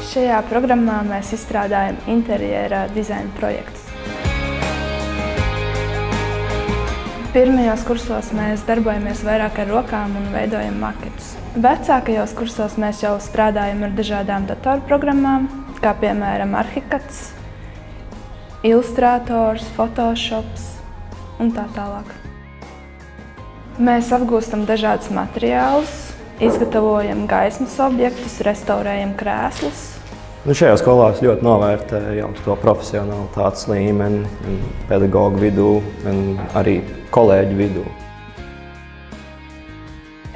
Šajā programmā mēs izstrādājam interjera dizaina projektus. Pirmajos kursos mēs darbojamies vairāk ar rokām un veidojam maketus. Vecākajos kursos mēs jau strādājam ar dažādām datorprogrammām, kā piemēram Arhikats, Ilustrators, Photoshops un tā tālāk. Mēs apgūstam dažādus materiālus, izgatavojam gaismas objektus, restaurējam krēslus. Šajā skolā es ļoti novērtēju to profesionalitātes līmeni pedagoģu vidū un arī kolēģu vidū.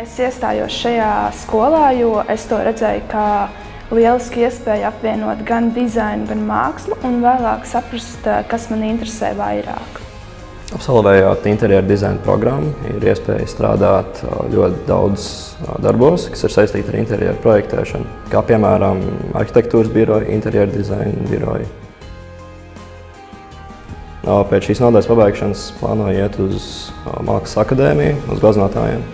Es iestājos šajā skolā, jo es to redzēju kā lielisku iespēju apvienot gan dizainu, gan mākslu un vēlāk saprast, kas man interesē vairāk. Absolvējot interjera dizaina programmu, ir iespēja strādāt ļoti daudz darbos, kas ir saistīti ar interjera projektēšanu, kā piemēram arhitektūras biroja, interjera dizaina biroja. Pēc šīs nodaļas pabeigšanas plānoju iet uz Mākslas akadēmiju, uz glaznotājiem.